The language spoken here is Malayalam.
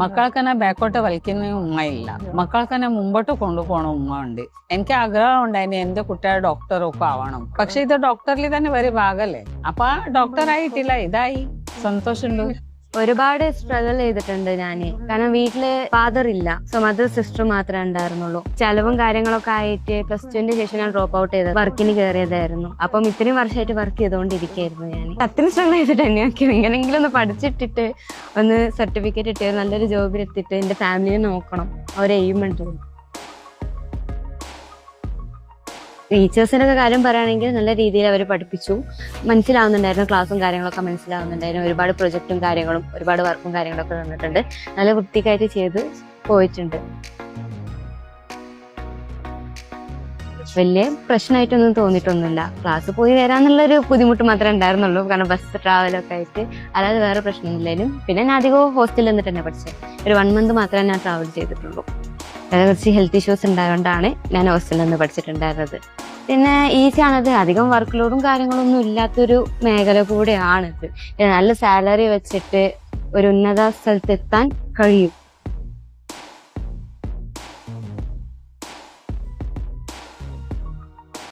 മക്കൾക്കെന്നെ ബാക്കോട്ട് വലിക്കുന്ന ഉമ്മയില്ല, മക്കൾക്കെന്നെ മുമ്പോട്ട് കൊണ്ടുപോകണ ഉമ്മ ഉണ്ട്. എനിക്ക് ആഗ്രഹം ഉണ്ടായിന് എന്റെ കുട്ടികൾ ഡോക്ടറൊക്കെ ആവണം. പക്ഷെ ഇത് ഡോക്ടറിൽ തന്നെ ഒരു ഭാഗല്ലേ. അപ്പൊ ഡോക്ടർ ആയിട്ടില്ല, ഇതായി. സന്തോഷമുണ്ട്. ഒരുപാട് സ്ട്രഗിൾ ചെയ്തിട്ടുണ്ട് ഞാന്. കാരണം വീട്ടില് ഫാദർ ഇല്ല, സോ മദർ സിസ്റ്റർ മാത്രമേ ഉണ്ടായിരുന്നുള്ളൂ. ചെലവും കാര്യങ്ങളൊക്കെ ആയിട്ട് +2 ശേഷം ഞാൻ ഡ്രോപ്പ് ഔട്ട് ചെയ്ത് വർക്കിന് കയറിയതായിരുന്നു. അപ്പം ഇത്രയും വർഷമായിട്ട് വർക്ക് ചെയ്തുകൊണ്ടിരിക്കുകയായിരുന്നു ഞാൻ. അത്തിന് സ്ട്രഗിൾ ചെയ്തിട്ട് തന്നെയാക്കി എങ്ങനെയെങ്കിലും ഒന്ന് പഠിച്ചിട്ടിട്ട് ഒന്ന് സർട്ടിഫിക്കറ്റ് ഇട്ട് നല്ലൊരു ജോബിൽ എത്തിയിട്ട് എന്റെ ഫാമിലിയെ നോക്കണം, ഒരു എയിം ഉണ്ട്. ടീച്ചേഴ്സിന്റെ ഒക്കെ കാര്യം പറയുകയാണെങ്കിൽ നല്ല രീതിയിൽ അവർ പഠിപ്പിച്ചു, മനസ്സിലാവുന്നുണ്ടായിരുന്നു, ക്ലാസ്സും കാര്യങ്ങളൊക്കെ മനസ്സിലാവുന്നുണ്ടായിരുന്നു. ഒരുപാട് പ്രൊജക്റ്റും കാര്യങ്ങളും ഒരുപാട് വർക്കും കാര്യങ്ങളൊക്കെ തന്നിട്ടുണ്ട്. നല്ല വൃത്തിക്കായിട്ട് ചെയ്ത് പോയിട്ടുണ്ട്. വലിയ പ്രശ്നമായിട്ടൊന്നും തോന്നിയിട്ടൊന്നുമില്ല. ക്ലാസ് പോയി വരാന്നുള്ളൊരു ബുദ്ധിമുട്ട് മാത്രമേ ഉണ്ടായിരുന്നുള്ളൂ, കാരണം ബസ് ട്രാവലൊക്കെ ആയിട്ട്. അല്ലാതെ വേറെ പ്രശ്നമൊന്നുമില്ലായിരുന്നു. പിന്നെ ഞാൻ അധികം ഹോസ്റ്റലിൽ നിന്നിട്ട് തന്നെ പഠിച്ചത്. ഒരു 1 മന്ത് മാത്രമേ ഞാൻ ട്രാവൽ ചെയ്തിട്ടുള്ളൂ. കുറച്ച് ഹെൽത്ത് ഇഷ്യൂസ് ഉണ്ടായതുകൊണ്ടാണ് ഞാൻ ഹോസ്റ്റലിൽ നിന്ന് പഠിച്ചിട്ടുണ്ടായിരുന്നത്. പിന്നെ ഈസിയാണത്, അധികം വർക്ക് ലോഡും കാര്യങ്ങളൊന്നും ഇല്ലാത്തൊരു മേഖല കൂടെയാണിത്. നല്ല സാലറി വെച്ചിട്ട് ഒരു ഉന്നത സ്ഥലത്ത് എത്താൻ കഴിയും.